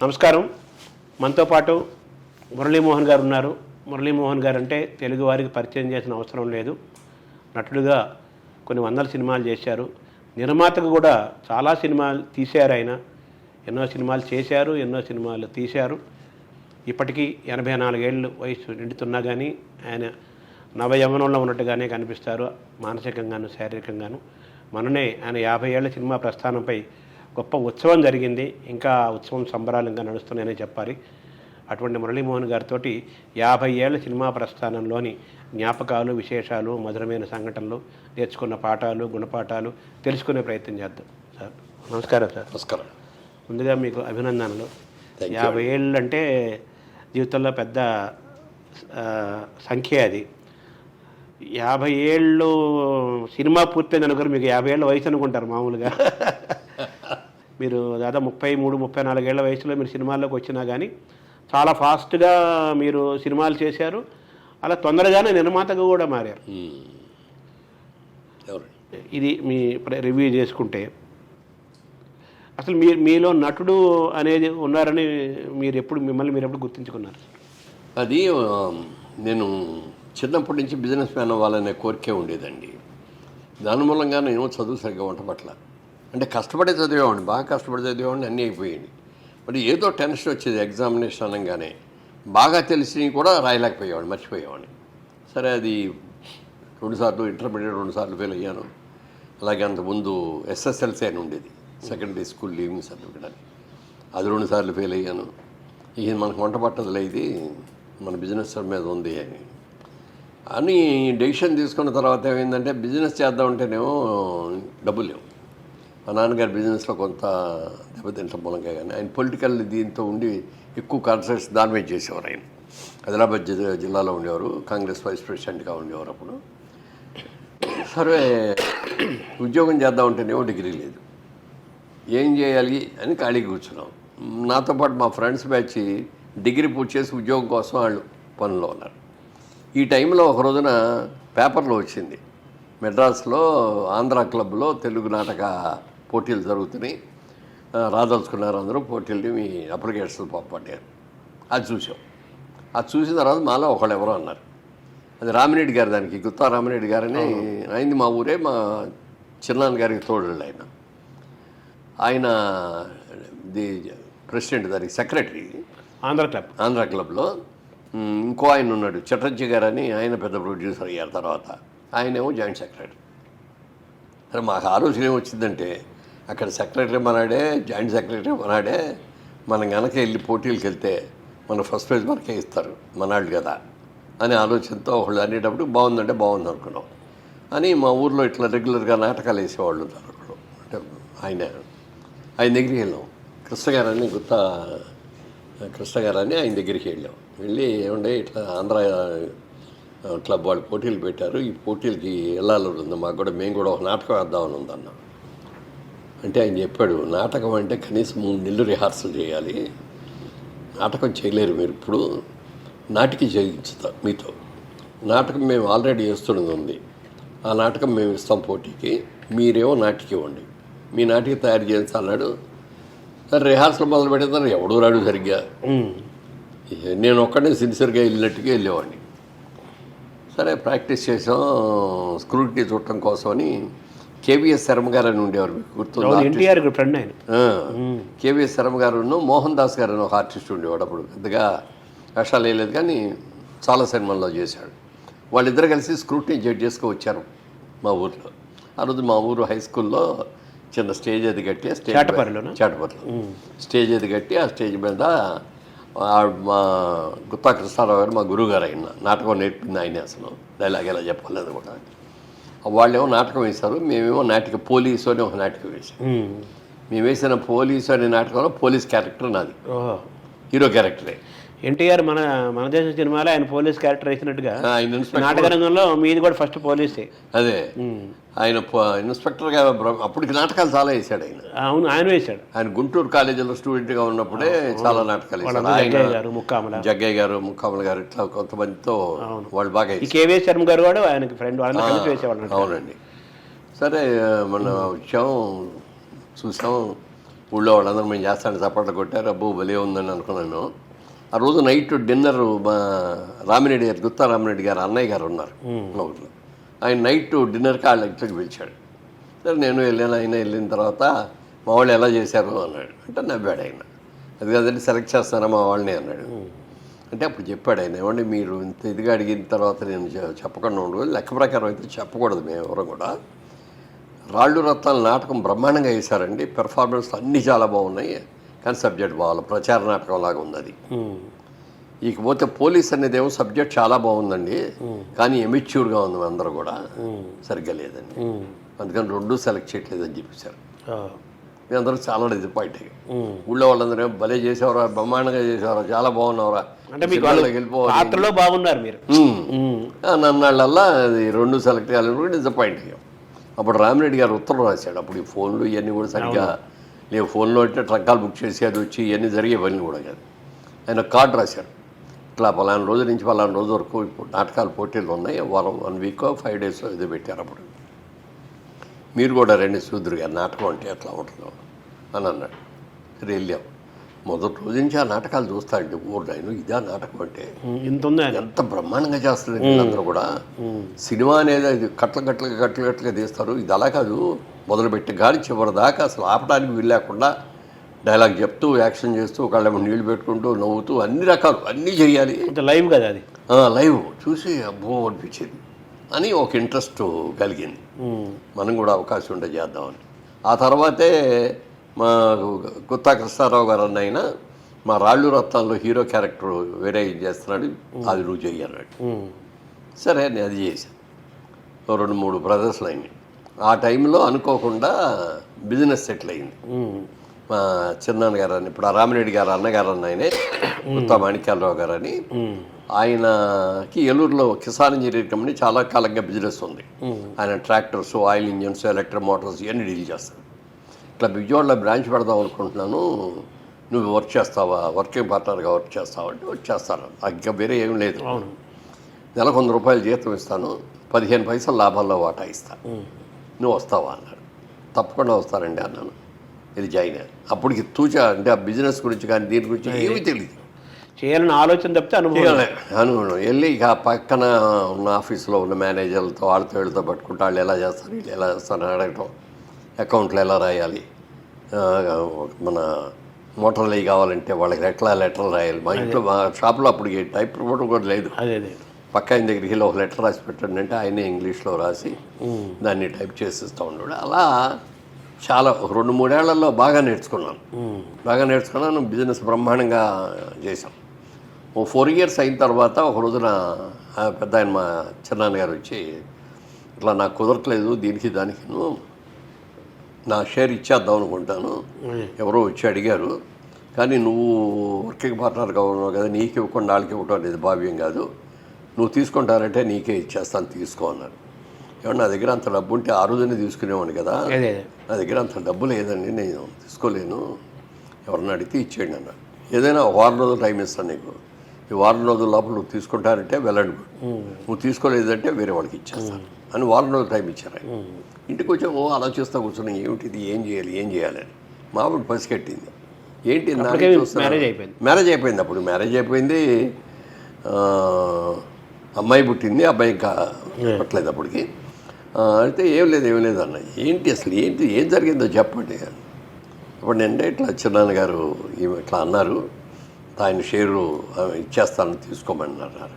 నమస్కారం. మనతో పాటు మురళీమోహన్ గారు ఉన్నారు. మురళీమోహన్ గారు అంటే తెలుగు వారికి పరిచయం చేసిన అవసరం లేదు. నటుడుగా కొన్ని వందల సినిమాలు చేశారు. నిర్మాతకు కూడా చాలా సినిమాలు తీశారు. ఆయన ఎన్నో సినిమాలు చేశారు, ఎన్నో సినిమాలు తీశారు. ఇప్పటికీ 84 ఏళ్ళు వయసు నిండుతున్నా కానీ ఆయన నవయవనంలో ఉన్నట్టుగానే కనిపిస్తారు, మానసికంగాను శారీరకంగాను. మననే ఆయన 50 ఏళ్ల సినిమా ప్రస్థానంపై గొప్ప ఉత్సవం జరిగింది. ఇంకా ఉత్సవం సంబరాలు ఇంకా నడుస్తున్నాయని చెప్పాలి. అటువంటి మురళీమోహన్ గారితో 50 ఏళ్ల సినిమా ప్రస్థానంలోని జ్ఞాపకాలు, విశేషాలు, మధురమైన సంఘటనలు, నేర్చుకున్న పాఠాలు, గుణపాఠాలు తెలుసుకునే ప్రయత్నం చేద్దాం. సార్ నమస్కారం. సార్ నమస్కారం. ముందుగా మీకు అభినందనలు. 50 ఏళ్ళు అంటే జీవితంలో పెద్ద సంఖ్య. అది 50 ఏళ్ళు సినిమా పూర్తయింది అనుకుని మీకు 50 ఏళ్ళ వయసు అనుకుంటారు మామూలుగా. మీరు దాదాపు 33-34 ఏళ్ల వయసులో మీరు సినిమాల్లోకి వచ్చినా కానీ చాలా ఫాస్ట్గా మీరు సినిమాలు చేశారు. అలా తొందరగానే నిర్మాతగా కూడా మారారు. ఇది మీ రివ్యూ చేసుకుంటే అసలు మీలో నటుడు అనేది ఉన్నారని మిమ్మల్ని మీరు ఎప్పుడు గుర్తించుకున్నారు? అది నేను చిన్నప్పటి నుంచి బిజినెస్ మ్యాన్ అవ్వాలనే కోరికే ఉండేదండి. దాని మూలంగా నేను చదువు సరిగ్గా వంటపట్ల అంటే కష్టపడే చదివేవాడిని, బాగా కష్టపడి చదివేవాడిని, అన్నీ అయిపోయింది. మరి ఏదో టెన్షన్ వచ్చేది ఎగ్జామినేషన్ అనగానే. బాగా తెలిసి కూడా రాయలేకపోయేవాడిని, మర్చిపోయేవాడిని. సరే, అది 2 సార్లు ఇంటర్మీడియట్ 2 సార్లు ఫెయిల్ అయ్యాను. అలాగే అంతకుముందు SSLC అని ఉండేది, సెకండరీ స్కూల్ లీవింగ్ సర్టిఫికేట్ అని, అది 2 సార్లు ఫెయిల్ అయ్యాను. ఇది మనకు వంట పట్టదులే, ఇది మన బిజినెస్ మీద ఉంది అని డెసిషన్ తీసుకున్న తర్వాత ఏమైందంటే బిజినెస్ చేద్దామంటేనేమో డబ్బులు లేవు. మా నాన్నగారు బిజినెస్లో కొంత దెబ్బతింటాం మూలంగా, కానీ ఆయన పొలిటికల్ దీంతో ఉండి ఎక్కువ కాన్సన్ట్రేషన్ దాని మీద చేసేవారు. ఆయన ఆదిలాబాద్ జిల్లాలో ఉండేవారు, కాంగ్రెస్ వైస్ ప్రెసిడెంట్గా ఉండేవారు అప్పుడు. సరే, ఉద్యోగం చేద్దామంటేనేమో డిగ్రీ లేదు, ఏం చేయాలి అని ఖాళీగా కూర్చున్నాం. నాతో పాటు మా ఫ్రెండ్స్ బ్యాచ్ డిగ్రీ పూర్తి చేసి ఉద్యోగం కోసం వాళ్ళు పనుల్లో ఉన్నారు. ఈ టైంలో ఒక రోజున పేపర్లో వచ్చింది, మెడ్రాస్లో ఆంధ్ర క్లబ్లో తెలుగు నాటక పోటీలు జరుగుతున్నాయి, రాదలుచుకున్నారు అందరూ పోటీల్ని, మీ అప్లికేషన్లు పంపబడ్డారు. అది చూసాం. అది చూసిన తర్వాత మాలో ఒకళ్ళు ఎవరో అన్నారు, అది రామిరెడ్డి గారు, దానికి గుత్తా రామిరెడ్డి గారని అయింది. మా ఊరే, మా చిన్నాన్న గారికి తోడు. ఆయన ది ప్రెసిడెంట్, దానికి సెక్రటరీ ఆంధ్ర క్లబ్లో. ఇంకో ఆయన ఉన్నాడు చటర్జీ గారు అని, ఆయన పెద్ద ప్రొడ్యూసర్ అయ్యారు తర్వాత, ఆయనేమో జాయింట్ సెక్రటరీ. సరే, మాకు ఆలోచన ఏమొచ్చిందంటే అక్కడ సెక్రటరీ మనాడే, జాయింట్ సెక్రటరీ మనాడే, మనం కనుక వెళ్ళి పోటీలకు వెళ్తే మన ఫస్ట్ ప్రైజ్ మనకే ఇస్తారు, మనాడు కదా అనే ఆలోచనతో ఒకళ్ళు అనేటప్పుడు బాగుందంటే బాగుంది అనుకున్నాం. అని మా ఊర్లో ఇట్లా రెగ్యులర్గా నాటకాలు వేసేవాళ్ళు ఉన్నారు అక్కడ. అంటే ఆయన దగ్గరికి వెళ్ళాం. కృష్ణ గారని ఆయన దగ్గరికి వెళ్ళి ఏమంటే ఇట్లా ఆంధ్ర క్లబ్ వాళ్ళు పోటీలు పెట్టారు, ఈ పోటీలకి వెళ్ళాలని ఉంది మాకు కూడా, మేము కూడా ఒక నాటకం వేద్దామని ఉందన్న. అంటే ఆయన చెప్పాడు, నాటకం అంటే కనీసం 3 నెలలు రిహార్సల్ చేయాలి, నాటకం చేయలేరు మీరు, ఇప్పుడు నాటికి చేయించుతాం మీతో. నాటకం మేము ఆల్రెడీ చేస్తున్నది ఉంది, ఆ నాటకం మేము ఇస్తాం పోటీకి, మీరేమో నాటికి ఇవ్వండి, మీ నాటికి తయారు చేయించాలన్నాడు. సరే, రిహార్సల్ మొదలు పెట్టేదాన్ని ఎవడూ రాడు సరిగ్గా. నేను ఒక్కడే సిన్సియర్గా వెళ్ళినట్టుగా వెళ్ళేవాడిని. సరే, ప్రాక్టీస్ చేసాం. స్క్రూటినీ చూడటం కోసమని KVS శర్మ గారు అని ఉండేవారు, మీకు గుర్తుంది? KVS శర్మ గారు, మోహన్ దాస్ గారు అని ఒక ఆర్టిస్ట్ ఉండేవాడు. అప్పుడు పెద్దగా వేషాలు వేయలేదు కానీ చాలా సినిమాల్లో చేశాడు. వాళ్ళిద్దరు కలిసి స్క్రూటినీ జడ్జ్ చేసుకు వచ్చారు మా ఊర్లో. ఆ రోజు మా ఊరు హై స్కూల్లో చిన్న స్టేజ్ అది కట్టి, చాటపర్లో స్టేజ్ అది కట్టి, ఆ స్టేజ్ మీద మా గుత్తా కృష్ణారావు గారు, మా గురువు గారు, అయిన నాటకం నేర్పింది ఆయన. అసలు డైలాగ్ ఎలా చెప్పలేదు కూడా. వాళ్ళేమో నాటకం వేశారు, మేమేమో పోలీసు అని ఒక నాటకం వేసాం. మేము వేసిన పోలీసు అనే నాటకంలో పోలీస్ క్యారెక్టర్ నాది, హీరో క్యారెక్టరే. ఎన్టీఆర్ మన దేశ సినిమాలో ఆయన పోలీస్ క్యారెక్టర్ వేసినట్టుగా నాటక రంగంలో మీది కూడా ఫస్ట్ పోలీసే. అదే, ఆయన ఇన్స్పెక్టర్గా అప్పటికి నాటకాలు చాలా వేసాడు ఆయన. అవును, ఆయన వేశాడు. ఆయన గుంటూరు కాలేజీలో స్టూడెంట్గా ఉన్నప్పుడే చాలా నాటకాలు వేశాడు. జగ్గయ్య గారు, ముక్కామల గారు, ఇట్లా కొంతమందితో వాళ్ళు బాగా. KVS శర్మ గారు కూడా ఆయనకి ఫ్రెండ్, వాళ్ళని వేసేవాళ్ళు. అవునండి. సరే, మన వచ్చాం, చూసాం. ఊళ్ళో వాళ్ళందరూ మేము చేస్తాను చప్పట్లు కొట్టారు. అబ్బో భలే ఉందని అనుకున్నాను. ఆ రోజు నైట్ డిన్నర్ మా రామిరెడ్డి గారు, గుత్తా రామిరెడ్డి గారు అన్నయ్య గారు ఉన్నారు మా ఊళ్ళో. ఆయన నైట్ డిన్నర్కి వాళ్ళ ఇంట్లోకి పిలిచాడు. సరే నేను వెళ్ళాను. ఆయన వెళ్ళిన తర్వాత మా వాళ్ళు ఎలా చేశారు అన్నాడు. అంటే నవ్వాడు ఆయన. అది కదండి సెలెక్ట్ చేస్తానా మా వాళ్ళని అన్నాడు. అంటే అప్పుడు చెప్పాడు ఆయన, ఏమంటే మీరు ఇంత ఇదిగా అడిగిన తర్వాత నేను చెప్పకుండా ఉండదు, లెక్క ప్రకారం అయితే చెప్పకూడదు మేము ఎవరు కూడా. రాళ్ళు రత్నాల నాటకం బ్రహ్మాండంగా వేశారండి, పెర్ఫార్మెన్స్ అన్నీ చాలా బాగున్నాయి, కానీ సబ్జెక్ట్ బాగాలి, ప్రచార నాటకం లాగా ఉంది అది. ఇకపోతే పోలీస్ అనేది ఏమో సబ్జెక్ట్ చాలా బాగుందండి, కానీ ఎమిచ్యూర్గా ఉంది, అందరూ కూడా సరిగ్గా లేదండి, అందుకని 2 సెలెక్ట్ చేయట్లేదని చెప్పేశారు. మీ అందరూ చాలా డిసప్పాయింట్ అయ్యారు. ఊళ్ళో వాళ్ళందరూ భలే చేసేవారా, బ్రహ్మాండంగా చేసేవారా, చాలా బాగున్నవారా, పాత్రలో బాగున్నారు మీరు నన్నాళ్ళల్లా అది 2 సెలెక్ట్ కావాలని కూడా డిసప్పాయింట్ అయ్యాం. అప్పుడు రామిరెడ్డి గారు ఉత్తరం రాశాడు. అప్పుడు ఈ ఫోన్లు ఇవన్నీ కూడా సరిగ్గా లేవు. ఫోన్లో అంటే ట్రంకాలు బుక్ చేసి అది వచ్చి ఇవన్నీ జరిగే పనులు కూడా కాదు. ఆయన కార్డు రాశాడు, ఇట్లా పలానా రోజు నుంచి పలానా రోజు వరకు ఇప్పుడు నాటకాలు పోటీలు ఉన్నాయి, వారం 1 వీక్ 5 డేస్ ఇది పెట్టారు. అప్పుడు మీరు కూడా రండి చూద్దురు గారు నాటకం అంటే ఎట్లా ఉంటుందో అని అన్నాడు. సరే వెళ్ళాం. మొదటి రోజు నుంచి ఆ నాటకాలు చూస్తాడండి. ఊర్లో ఇదే నాటకం అంటే ఎంత బ్రహ్మాండంగా చేస్తారండి అందరూ కూడా. సినిమా అనేది అది కట్లుగా తీస్తారు, ఇది అలా కాదు, మొదలుపెట్టి కానీ చివరి దాకా అసలు ఆపడానికి వీలు లేకుండా డైలాగ్ చెప్తూ యాక్షన్ చేస్తూ ఒకళ్ళేమో నీళ్లు పెట్టుకుంటూ నవ్వుతూ అన్ని రకాలు అన్నీ చేయాలి. లైవ్ కదా అది, లైవ్ చూసి అబ్బో అనిపించింది అని ఒక ఇంట్రెస్ట్ కలిగింది. మనం కూడా అవకాశం ఉంటే చేద్దామని. ఆ తర్వాతే మా గుత్తా కృష్ణారావు గారు అన్నైనా మా రాళ్ళు రత్నాల్లో హీరో క్యారెక్టర్ వేరే చేస్తున్నాడు, అది నువ్వు చెయ్యన్నాడు. సరే నేను అది చేశాను. 2-3 ప్రదర్శనలు అయినాయి. ఆ టైంలో అనుకోకుండా బిజినెస్ సెటిల్ అయింది. మా చిన్నాన్న గారు అని, ఇప్పుడు ఆ రామిరెడ్డి గారు అన్నగారు అన్నయనే గుత్తా మాణిక్యాలరావు గారు అని, ఆయనకి ఏలూరులో కిసాన్ ఇంజనీరింగ్ కంపెనీ చాలా కాలంగా బిజినెస్ ఉంది. ఆయన tractors, oil engines, electric Motors ఇవన్నీ డీల్ చేస్తాడు. ఇట్లా విజయవాడలో బ్రాంచ్ పెడదాం అనుకుంటున్నాను, నువ్వు వర్క్ చేస్తావా, వర్కింగ్ పార్ట్నర్గా వర్క్ చేస్తావా అంటే వచ్చేస్తాను, ఇంకా వేరే ఏం లేదు, నెలకు 100 రూపాయలు జీతం ఇస్తాను, 15 పైసలు లాభాల్లో వాటా ఇస్తాను, నువ్వు వస్తావా అన్నాడు. తప్పకుండా వస్తానండి అన్నాను. ఇది జాయిన్ అయ్యాను. అప్పటికి తూచా అంటే ఆ బిజినెస్ గురించి కానీ దీని గురించి ఏమీ తెలియదు, చేయాలని ఆలోచన తప్పితే అనుభవం. వెళ్ళి ఇక పక్కన ఉన్న ఆఫీస్లో ఉన్న మేనేజర్లతో వీళ్ళతో పట్టుకుంటే వాళ్ళు ఎలా చేస్తారు, వీళ్ళు ఎలా చేస్తారు అడగటం, అకౌంట్లు ఎలా రాయాలి, మన మోటార్లు అవి కావాలంటే వాళ్ళకి ఎట్లా లెటర్లు రాయాలి. మా ఇంట్లో మా షాప్లో అప్పటికి టైప్ ఇవ్వడం కూడా లేదు. పక్క ఆయన దగ్గరికి వెళ్ళి ఒక లెటర్ రాసి పెట్టండి అంటే ఆయనే ఇంగ్లీష్లో రాసి దాన్ని టైప్ చేసిస్తూ ఉన్నాడు. అలా చాలా 2-3 ఏళ్లలో బాగా నేర్చుకున్నాను. బిజినెస్ బ్రహ్మాండంగా చేశాం. 4 years అయిన తర్వాత ఒక రోజున పెద్ద ఆయన మా చిన్నాన్నగారు వచ్చి, ఇట్లా నాకు కుదరట్లేదు దీనికి దానికి, నా షేర్ ఇచ్చేద్దాం అనుకుంటాను, ఎవరో వచ్చి అడిగారు, కానీ నువ్వు వర్కింగ్ పార్ట్నర్గా ఉన్నావు కదా, నీకు ఇవ్వకుండా వాళ్ళకి ఇవ్వటం అనేది భావ్యం కాదు, నువ్వు తీసుకుంటారంటే నీకే ఇచ్చేస్తాను, తీసుకో అన్నారు. ఏమన్నా నా దగ్గర అంత డబ్బు ఉంటే ఆ రోజునే తీసుకునేవాడిని కదా, నా దగ్గర అంత డబ్బు లేదండి, నేను తీసుకోలేను, ఎవరన్నా అడిగితే ఇచ్చేయండి అన్నారు. ఏదైనా 1 వారం రోజులు టైం ఇస్తాను నీకు, ఈ 1 వారం రోజుల లోపల నువ్వు తీసుకుంటారంటే వెళ్ళండి, నువ్వు తీసుకోలేదంటే వేరే వాళ్ళకి ఇచ్చేస్తాను అని 1 వారం రోజులు టైం ఇచ్చారు. ఇంటికి వచ్చి ఆలోచిస్తూ కూర్చున్నా, ఏమిటిది, ఏం చేయాలి అని. మావిడ పసిగట్టింది, ఏంటి మ్యారేజ్ అయిపోయింది. అప్పుడు మ్యారేజ్ అయిపోయింది, అమ్మాయి పుట్టింది, అబ్బాయి ఇంకా పుట్టలేదు అప్పటికి. అయితే ఏం లేదు అన్న, ఏంటి అసలు ఏం జరిగిందో చెప్పండి. అప్పుడు నేను ఇట్లా చిన్నాన్నగారు ఇట్లా అన్నారు, ఆయన షేరు ఇచ్చేస్తాను తీసుకోమన్నారు.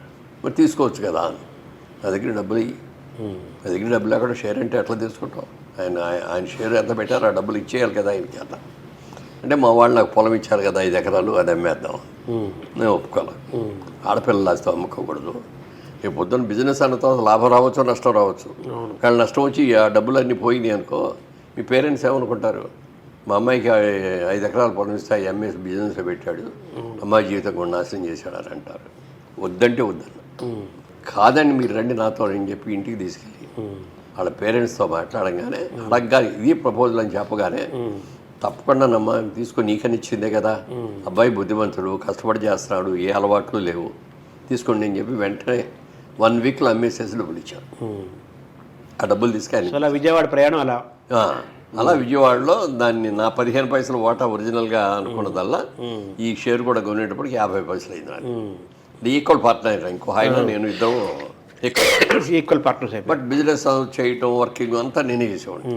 మరి తీసుకోవచ్చు కదా, నా దగ్గర డబ్బులు లేకుండా షేర్ అంటే ఎట్లా తీసుకుంటాం, ఆయన షేర్ ఎంత పెట్టారు, ఆ డబ్బులు ఇచ్చేయాలి కదా ఆయనకి అట్లా. అంటే మా వాళ్ళు నాకు పొలం ఇచ్చారు కదా 5 ఎకరాలు, అది అమ్మేద్దాం, నేను ఒప్పుకోవాలి. ఆడపిల్లలు ఆస్తి అమ్ముకోకూడదు. రేపు పొద్దున్న బిజినెస్ అన్న తర్వాత లాభం రావచ్చు, నష్టం రావచ్చు. కానీ నష్టం వచ్చి ఆ డబ్బులు అన్నీ పోయినాయి అనుకో, మీ పేరెంట్స్ ఏమనుకుంటారు, మా అమ్మాయికి 5 ఎకరాలు పొలం ఇస్తే ఎంఎస్ బిజినెస్లో పెట్టాడు, అమ్మాయి జీవితం కూడా నాశనం చేశాడు అని అంటారు. వద్దంటే వద్దన్న, కాదండి మీరు రండి నాతో అని చెప్పి ఇంటికి తీసుకెళ్ళి వాళ్ళ పేరెంట్స్తో మాట్లాడగానే, అడగగానే ఇది ప్రపోజల్ అని చెప్పగానే, తప్పకుండా నమ్మ తీసుకొని నీకని ఇచ్చిందే కదా, అబ్బాయి బుద్ధిమంతుడు, కష్టపడి చేస్తున్నాడు, ఏ అలవాట్లు లేవు, తీసుకోండి అని చెప్పి వెంటనే 1 వీక్లో అమ్మేసేసి డబ్బులు ఇచ్చారు. ఆ డబ్బులు తీసుకెళ్ళి విజయవాడ ప్రయాణం అలా అలా విజయవాడలో దాన్ని నా 15 పైసలు వాటా ఒరిజినల్గా అనుకున్నదల్లా ఈ షేర్ కూడా కొనేటప్పటికి 50 పైసలు అయింది నాకు. ఇది ఈక్వల్ పార్ట్నర్, ఇంకో ఆయన నేను ఇద్దరు ఈక్వల్ పార్ట్నర్స్ అయిపోయి బట్ బిజినెస్ చేయటం వర్కింగ్ అంతా నేనే చేసేవాడిని.